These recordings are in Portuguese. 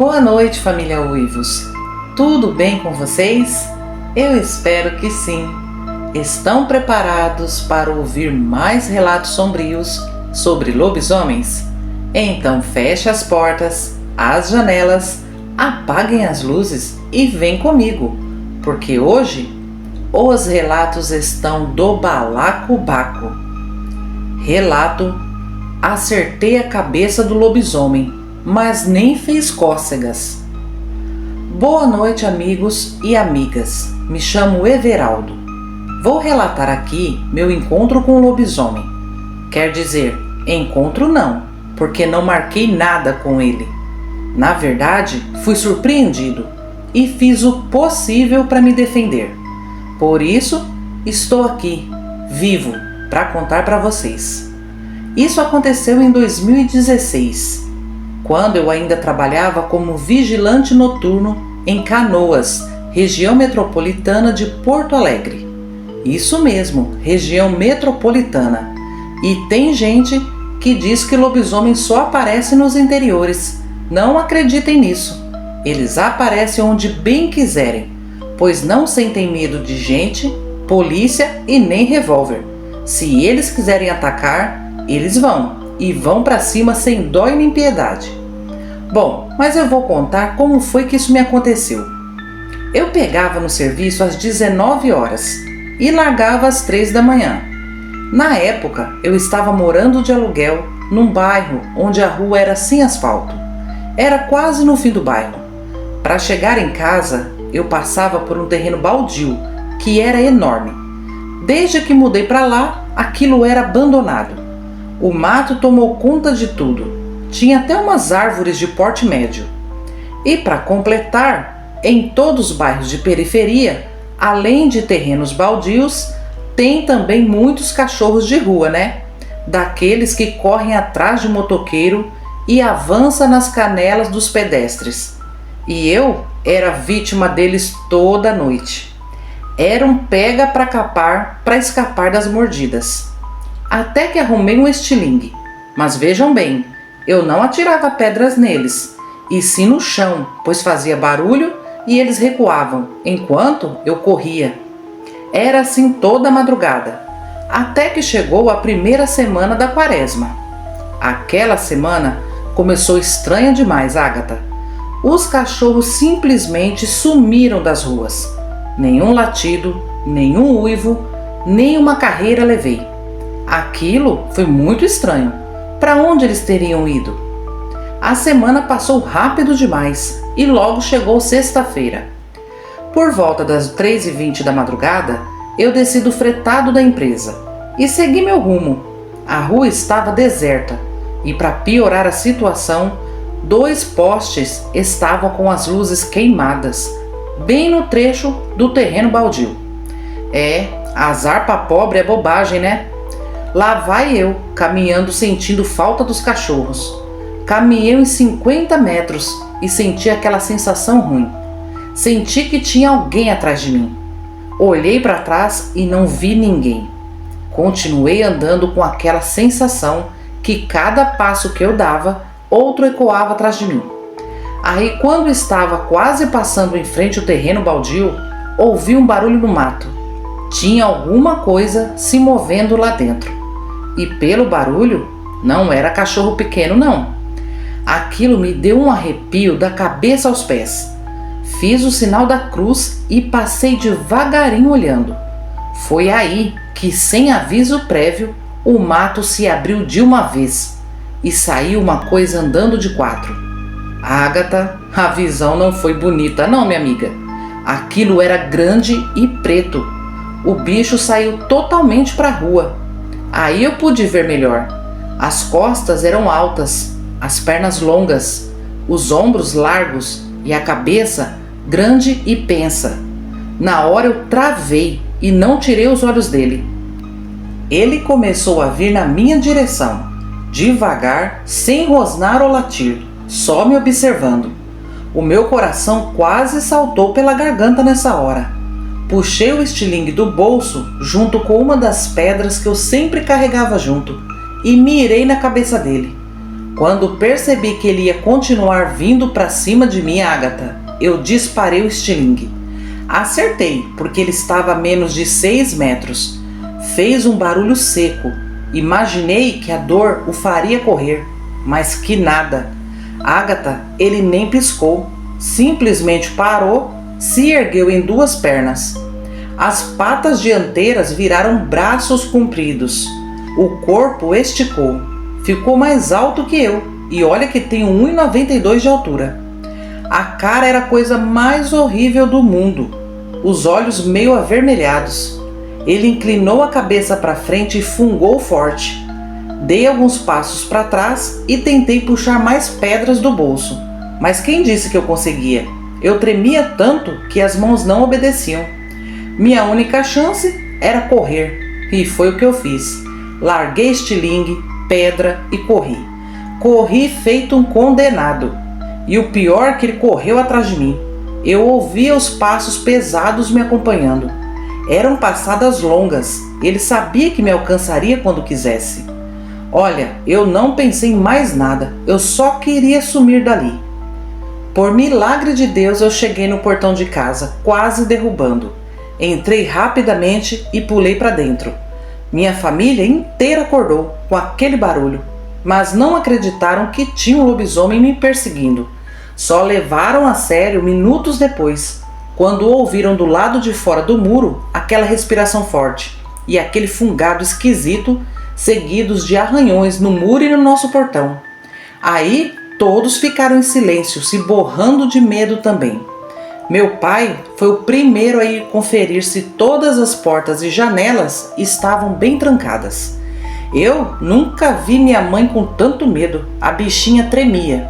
Boa noite, família Uivos. Tudo bem com vocês? Eu espero que sim. Estão preparados para ouvir mais relatos sombrios sobre lobisomens? Então feche as portas, as janelas, apaguem as luzes e vem comigo, porque hoje os relatos estão do balacobaco. Relato: acertei a cabeça do lobisomem, mas nem fez cócegas. Boa noite, amigos e amigas. Me chamo Everaldo. Vou relatar aqui meu encontro com o lobisomem. Quer dizer, encontro não, porque não marquei nada com ele. Na verdade, fui surpreendido e fiz o possível para me defender. Por isso, estou aqui, vivo, para contar para vocês. Isso aconteceu em 2016, quando eu ainda trabalhava como vigilante noturno em Canoas, região metropolitana de Porto Alegre. Isso mesmo, região metropolitana. E tem gente que diz que lobisomem só aparece nos interiores. Não acreditem nisso. Eles aparecem onde bem quiserem, pois não sentem medo de gente, polícia e nem revólver. Se eles quiserem atacar, eles vão, e vão para cima sem dó e nem piedade. Bom, mas eu vou contar como foi que isso me aconteceu. Eu pegava no serviço às 19 horas e largava às 3 da manhã. Na época, eu estava morando de aluguel num bairro onde a rua era sem asfalto. Era quase no fim do bairro. Para chegar em casa, eu passava por um terreno baldio, que era enorme. Desde que mudei para lá, aquilo era abandonado. O mato tomou conta de tudo. Tinha até umas árvores de porte médio. E para completar, em todos os bairros de periferia, além de terrenos baldios, tem também muitos cachorros de rua, né? Daqueles que correm atrás de motoqueiro e avançam nas canelas dos pedestres. E eu era vítima deles toda noite. Era um pega para capar para escapar das mordidas. Até que arrumei um estilingue. Mas vejam bem, eu não atirava pedras neles, e sim no chão, pois fazia barulho e eles recuavam, enquanto eu corria. Era assim toda a madrugada, até que chegou a primeira semana da quaresma. Aquela semana começou estranha demais, Ágata. Os cachorros simplesmente sumiram das ruas. Nenhum latido, nenhum uivo, nem uma carreira levei. Aquilo foi muito estranho. Para onde eles teriam ido? A semana passou rápido demais e logo chegou sexta-feira. Por volta das 3h20 da madrugada, eu desci do fretado da empresa e segui meu rumo. A rua estava deserta e, para piorar a situação, 2 postes estavam com as luzes queimadas, bem no trecho do terreno baldio. Azar pra pobre é bobagem, né? Lá vai eu, caminhando sentindo falta dos cachorros. Caminhei uns 50 metros e senti aquela sensação ruim. Senti que tinha alguém atrás de mim. Olhei para trás e não vi ninguém. Continuei andando com aquela sensação que cada passo que eu dava, outro ecoava atrás de mim. Aí, quando estava quase passando em frente ao terreno baldio, ouvi um barulho no mato. Tinha alguma coisa se movendo lá dentro. E pelo barulho, não era cachorro pequeno não. Aquilo me deu um arrepio da cabeça aos pés. Fiz o sinal da cruz e passei devagarinho olhando. Foi aí que, sem aviso prévio, o mato se abriu de uma vez e saiu uma coisa andando de 4. Ágata, a visão não foi bonita não, minha amiga. Aquilo era grande e preto. O bicho saiu totalmente para a rua. Aí eu pude ver melhor. As costas eram altas, as pernas longas, os ombros largos e a cabeça grande e pensa. Na hora eu travei e não tirei os olhos dele. Ele começou a vir na minha direção, devagar, sem rosnar ou latir, só me observando. O meu coração quase saltou pela garganta nessa hora. Puxei o estilingue do bolso junto com uma das pedras que eu sempre carregava junto e mirei na cabeça dele. Quando percebi que ele ia continuar vindo para cima de mim, Agatha, eu disparei o estilingue. Acertei, porque ele estava a menos de 6 metros. Fez um barulho seco. Imaginei que a dor o faria correr, mas que nada. Agatha, ele nem piscou. Simplesmente parou, se ergueu em 2 pernas. As patas dianteiras viraram braços compridos. O corpo esticou. Ficou mais alto que eu, e olha que tenho 1,92 de altura. A cara era a coisa mais horrível do mundo. Os olhos meio avermelhados. Ele inclinou a cabeça para frente e fungou forte. Dei alguns passos para trás e tentei puxar mais pedras do bolso. Mas quem disse que eu conseguia? Eu tremia tanto que as mãos não obedeciam. Minha única chance era correr. E foi o que eu fiz. Larguei estilingue, pedra e corri. Corri feito um condenado. E o pior é que ele correu atrás de mim. Eu ouvia os passos pesados me acompanhando. Eram passadas longas. Ele sabia que me alcançaria quando quisesse. Olha, eu não pensei em mais nada. Eu só queria sumir dali. Por milagre de Deus, eu cheguei no portão de casa, quase derrubando. Entrei rapidamente e pulei para dentro. Minha família inteira acordou com aquele barulho, mas não acreditaram que tinha um lobisomem me perseguindo. Só levaram a sério minutos depois, quando ouviram do lado de fora do muro aquela respiração forte e aquele fungado esquisito, seguidos de arranhões no muro e no nosso portão. Aí todos ficaram em silêncio, se borrando de medo também. Meu pai foi o primeiro a ir conferir se todas as portas e janelas estavam bem trancadas. Eu nunca vi minha mãe com tanto medo, a bichinha tremia.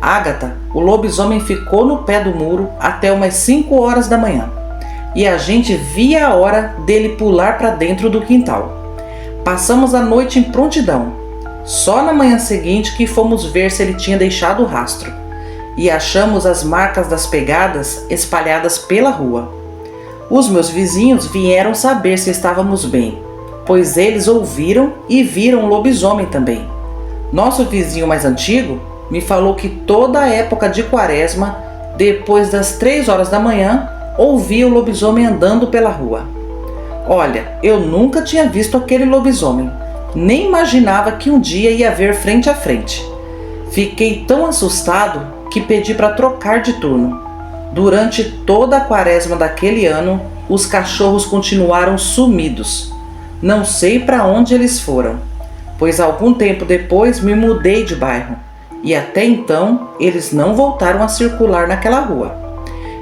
Agatha, o lobisomem ficou no pé do muro até umas 5 horas da manhã. E a gente via a hora dele pular para dentro do quintal. Passamos a noite em prontidão. Só na manhã seguinte que fomos ver se ele tinha deixado o rastro. E achamos as marcas das pegadas espalhadas pela rua. Os meus vizinhos vieram saber se estávamos bem, pois eles ouviram e viram o lobisomem também. Nosso vizinho mais antigo me falou que toda a época de quaresma, depois das 3 horas da manhã, ouvia o lobisomem andando pela rua. Olha, eu nunca tinha visto aquele lobisomem, nem imaginava que um dia ia ver frente a frente. Fiquei tão assustado que pedi para trocar de turno. Durante toda a quaresma daquele ano, os cachorros continuaram sumidos. Não sei para onde eles foram, pois algum tempo depois me mudei de bairro e até então eles não voltaram a circular naquela rua.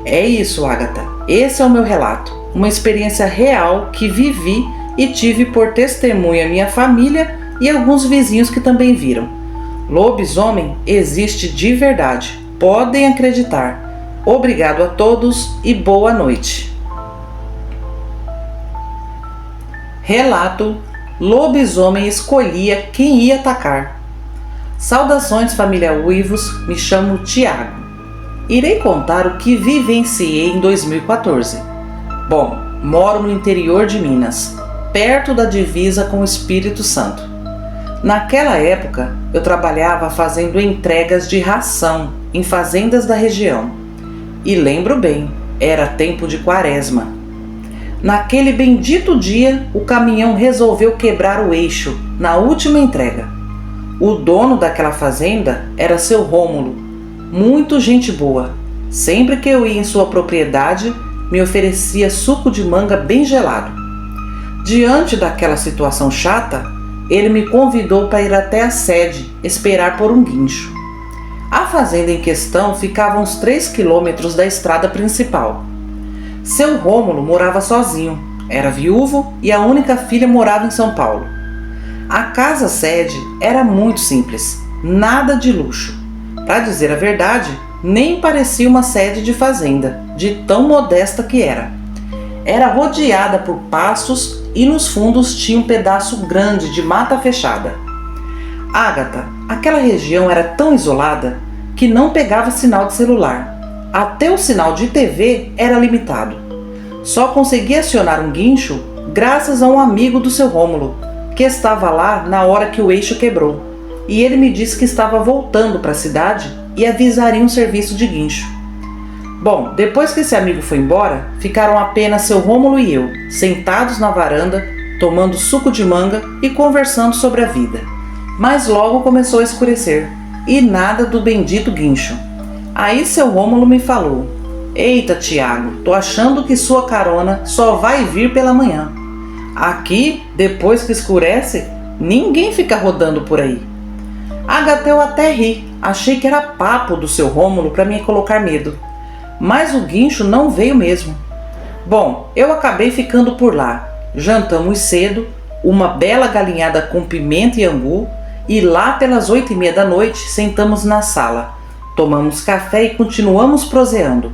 É isso, Agatha. Esse é o meu relato, uma experiência real que vivi e tive por testemunha minha família e alguns vizinhos que também viram. Lobisomem existe de verdade, podem acreditar. Obrigado a todos e boa noite. Relato: lobisomem escolhia quem ia atacar. Saudações, família Uivos, me chamo Tiago. Irei contar o que vivenciei em 2014. Bom, moro no interior de Minas, perto da divisa com o Espírito Santo. Naquela época, eu trabalhava fazendo entregas de ração em fazendas da região. E lembro bem, era tempo de quaresma. Naquele bendito dia, o caminhão resolveu quebrar o eixo na última entrega. O dono daquela fazenda era seu Rômulo, muito gente boa. Sempre que eu ia em sua propriedade, me oferecia suco de manga bem gelado. Diante daquela situação chata, ele me convidou para ir até a sede esperar por um guincho. A fazenda em questão ficava a uns 3 quilômetros da estrada principal. Seu Rômulo morava sozinho, era viúvo e a única filha morava em São Paulo. A casa sede era muito simples, nada de luxo. Para dizer a verdade, nem parecia uma sede de fazenda, de tão modesta que era. Era rodeada por pastos e nos fundos tinha um pedaço grande de mata fechada. Agatha, aquela região era tão isolada que não pegava sinal de celular. Até o sinal de TV era limitado. Só conseguia acionar um guincho graças a um amigo do seu Rômulo, que estava lá na hora que o eixo quebrou. e ele me disse que estava voltando para a cidade e avisaria um serviço de guincho. Bom, depois que esse amigo foi embora, ficaram apenas seu Rômulo e eu, sentados na varanda, tomando suco de manga e conversando sobre a vida. Mas logo começou a escurecer, e nada do bendito guincho. Aí seu Rômulo me falou: "Eita, Tiago, tô achando que sua carona só vai vir pela manhã. Aqui, depois que escurece, ninguém fica rodando por aí." Agatha, eu até ri, achei que era papo do seu Rômulo para me colocar medo. Mas o guincho não veio mesmo. Bom, eu acabei ficando por lá. Jantamos cedo, uma bela galinhada com pimenta e angu, e lá pelas 8h30 da noite sentamos na sala. Tomamos café e continuamos proseando.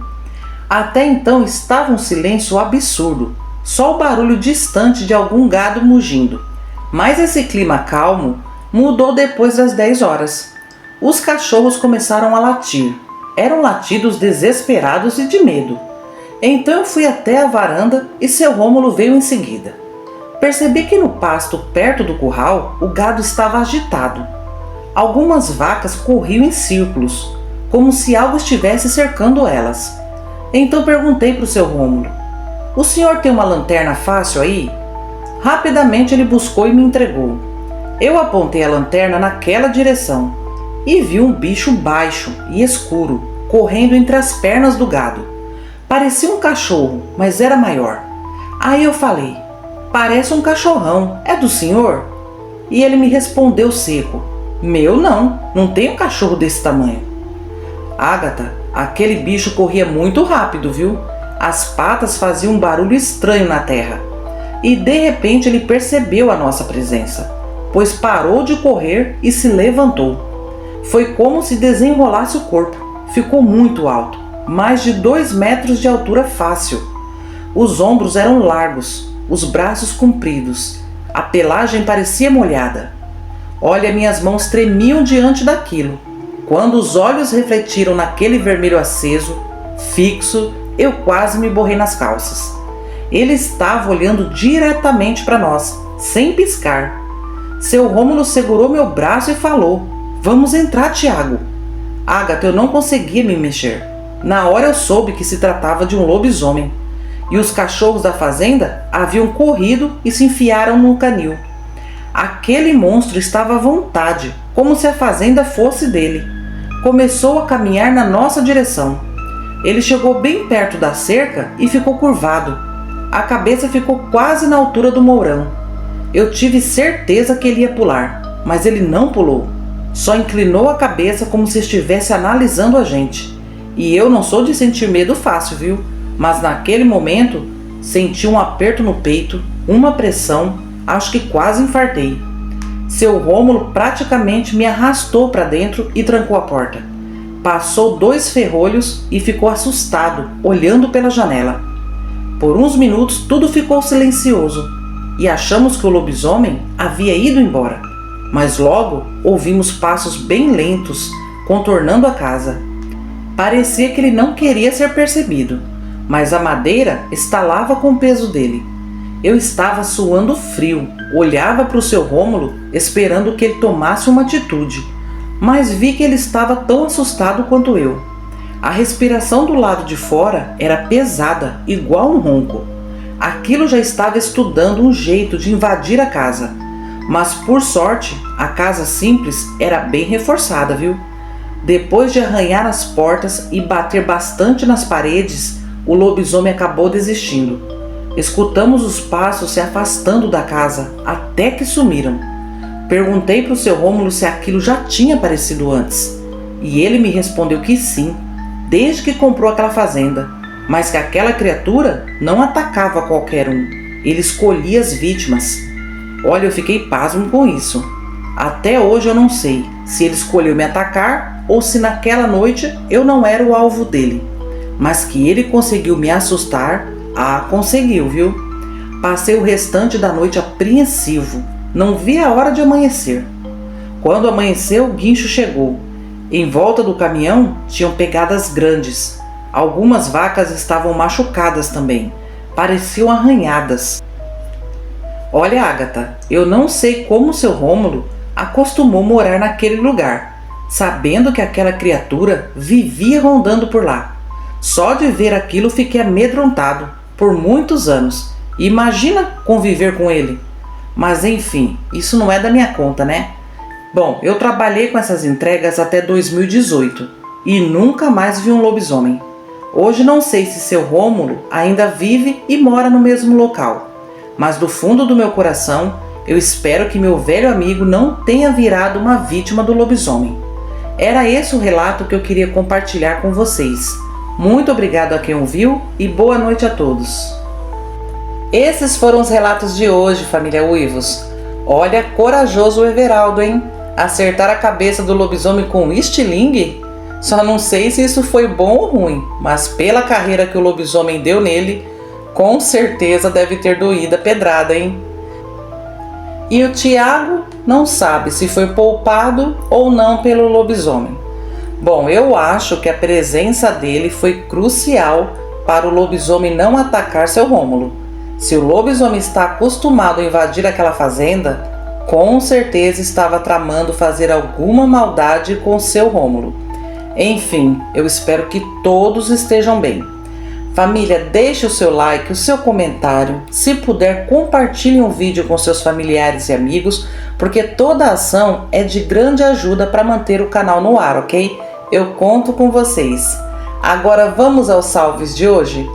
Até então estava um silêncio absurdo, só o barulho distante de algum gado mugindo. Mas esse clima calmo mudou depois das 10 horas. Os cachorros começaram a latir. Eram latidos desesperados e de medo. Então eu fui até a varanda e seu Rômulo veio em seguida. Percebi que no pasto perto do curral o gado estava agitado. Algumas vacas corriam em círculos, como se algo estivesse cercando elas. Então perguntei para o seu Rômulo: "O senhor tem uma lanterna fácil aí?" Rapidamente ele buscou e me entregou. Eu apontei a lanterna naquela direção e vi um bicho baixo e escuro correndo entre as pernas do gado. Parecia um cachorro, mas era maior. Aí eu falei: "Parece um cachorrão, é do senhor?" E ele me respondeu seco: "Meu não tem um cachorro desse tamanho." Agatha, aquele bicho corria muito rápido, viu? As patas faziam um barulho estranho na terra. E de repente ele percebeu a nossa presença, pois parou de correr e se levantou. Foi como se desenrolasse o corpo. Ficou muito alto, mais de 2 metros de altura fácil. Os ombros eram largos, os braços compridos. A pelagem parecia molhada. Olha, minhas mãos tremiam diante daquilo. Quando os olhos refletiram naquele vermelho aceso, fixo, eu quase me borrei nas calças. Ele estava olhando diretamente para nós, sem piscar. Seu Rômulo segurou meu braço e falou: "Vamos entrar, Tiago." Agatha, eu não conseguia me mexer. Na hora eu soube que se tratava de um lobisomem. E os cachorros da fazenda haviam corrido e se enfiaram no canil. Aquele monstro estava à vontade, como se a fazenda fosse dele. Começou a caminhar na nossa direção. Ele chegou bem perto da cerca e ficou curvado. A cabeça ficou quase na altura do mourão. Eu tive certeza que ele ia pular, mas ele não pulou. Só inclinou a cabeça como se estivesse analisando a gente. E eu não sou de sentir medo fácil, viu? Mas naquele momento senti um aperto no peito, uma pressão, acho que quase infartei. Seu Rômulo praticamente me arrastou para dentro e trancou a porta. Passou 2 ferrolhos e ficou assustado, olhando pela janela. Por uns minutos tudo ficou silencioso e achamos que o lobisomem havia ido embora. Mas logo ouvimos passos bem lentos contornando a casa. Parecia que ele não queria ser percebido, mas a madeira estalava com o peso dele. Eu estava suando frio, olhava para o seu Rômulo esperando que ele tomasse uma atitude, mas vi que ele estava tão assustado quanto eu. A respiração do lado de fora era pesada, igual um ronco. Aquilo já estava estudando um jeito de invadir a casa. Mas por sorte, a casa simples era bem reforçada, viu? Depois de arranhar as portas e bater bastante nas paredes, o lobisomem acabou desistindo. Escutamos os passos se afastando da casa, até que sumiram. Perguntei para o seu Rômulo se aquilo já tinha aparecido antes. E ele me respondeu que sim, desde que comprou aquela fazenda. Mas que aquela criatura não atacava qualquer um. Ele escolhia as vítimas. Olha, eu fiquei pasmo com isso. Até hoje eu não sei se ele escolheu me atacar ou se naquela noite eu não era o alvo dele. Mas que ele conseguiu me assustar, conseguiu, viu? Passei o restante da noite apreensivo. Não vi a hora de amanhecer. Quando amanheceu, o guincho chegou. Em volta do caminhão tinham pegadas grandes. Algumas vacas estavam machucadas também. Pareciam arranhadas. Olha, Agatha, eu não sei como seu Rômulo acostumou morar naquele lugar, sabendo que aquela criatura vivia rondando por lá. Só de ver aquilo fiquei amedrontado por muitos anos. Imagina conviver com ele. Mas enfim, isso não é da minha conta, né? Bom, eu trabalhei com essas entregas até 2018 e nunca mais vi um lobisomem. Hoje não sei se seu Rômulo ainda vive e mora no mesmo local, mas do fundo do meu coração eu espero que meu velho amigo não tenha virado uma vítima do lobisomem. Era esse o relato que eu queria compartilhar com vocês. Muito obrigado a quem ouviu e boa noite a todos. Esses foram os relatos de hoje, família Uivos. Olha, corajoso o Everaldo, hein? Acertar a cabeça do lobisomem com estilingue? Só não sei se isso foi bom ou ruim, mas pela carreira que o lobisomem deu nele, com certeza deve ter doído a pedrada, hein? E o Tiago não sabe se foi poupado ou não pelo lobisomem. Bom, eu acho que a presença dele foi crucial para o lobisomem não atacar seu Rômulo. Se o lobisomem está acostumado a invadir aquela fazenda, com certeza estava tramando fazer alguma maldade com seu Rômulo. Enfim, eu espero que todos estejam bem. Família, deixe o seu like, o seu comentário. Se puder, compartilhe o vídeo com seus familiares e amigos, porque toda ação é de grande ajuda para manter o canal no ar, ok? Eu conto com vocês. Agora vamos aos salves de hoje?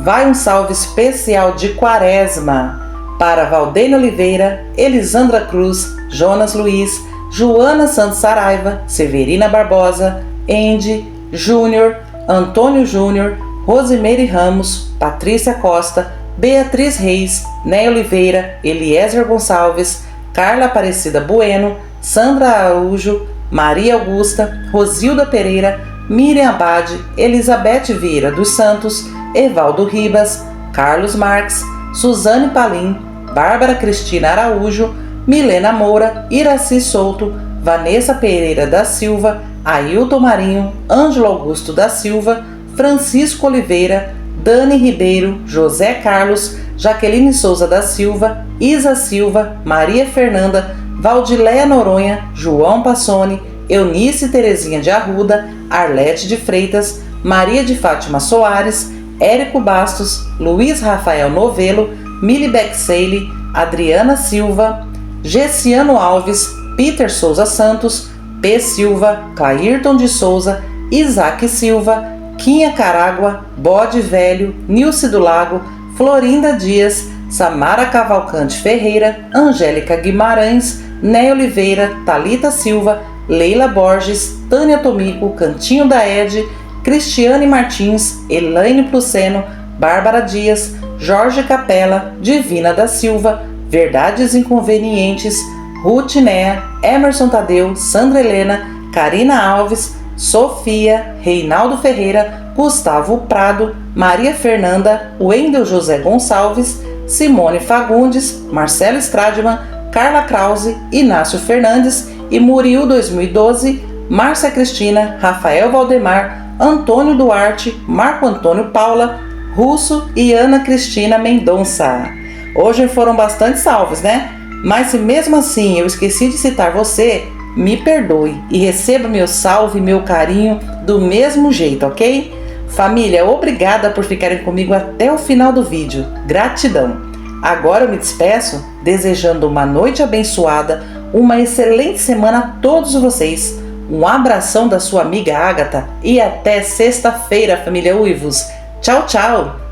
Vai um salve especial de Quaresma para Valdênia Oliveira, Elisandra Cruz, Jonas Luiz, Joana Santos Saraiva, Severina Barbosa, Andy, Júnior, Antônio Júnior, Rosimeire Ramos, Patrícia Costa, Beatriz Reis, Né Oliveira, Eliezer Gonçalves, Carla Aparecida Bueno, Sandra Araújo, Maria Augusta, Rosilda Pereira, Miriam Abade, Elizabeth Vieira dos Santos, Evaldo Ribas, Carlos Marques, Suzane Palim, Bárbara Cristina Araújo, Milena Moura, Iraci Souto, Vanessa Pereira da Silva, Ailton Marinho, Ângelo Augusto da Silva, Francisco Oliveira, Dani Ribeiro, José Carlos, Jaqueline Souza da Silva, Isa Silva, Maria Fernanda, Valdileia Noronha, João Passoni, Eunice Terezinha de Arruda, Arlete de Freitas, Maria de Fátima Soares, Érico Bastos, Luiz Rafael Novelo, Mili Bexeile, Adriana Silva, Gessiano Alves, Peter Souza Santos, P. Silva, Clairton de Souza, Isaac Silva, Quinha Caragua, Bode Velho, Nilce do Lago, Florinda Dias, Samara Cavalcante Ferreira, Angélica Guimarães, Né Oliveira, Talita Silva, Leila Borges, Tânia Tomico, Cantinho da Ed, Cristiane Martins, Elaine Pluceno, Bárbara Dias, Jorge Capella, Divina da Silva, Verdades Inconvenientes, Ruth Nea, Emerson Tadeu, Sandra Helena, Karina Alves, Sofia, Reinaldo Ferreira, Gustavo Prado, Maria Fernanda, Wendel José Gonçalves, Simone Fagundes, Marcelo Stradman, Carla Krause, Inácio Fernandes e Muriel 2012, Márcia Cristina, Rafael Valdemar, Antônio Duarte, Marco Antônio Paula, Russo e Ana Cristina Mendonça. Hoje foram bastante salves, né? Mas se mesmo assim eu esqueci de citar você, me perdoe e receba meu salve e meu carinho do mesmo jeito, ok? Família, obrigada por ficarem comigo até o final do vídeo. Gratidão! Agora eu me despeço desejando uma noite abençoada, uma excelente semana a todos vocês. Um abração da sua amiga Ágata e até sexta-feira, família Uivos. Tchau, tchau!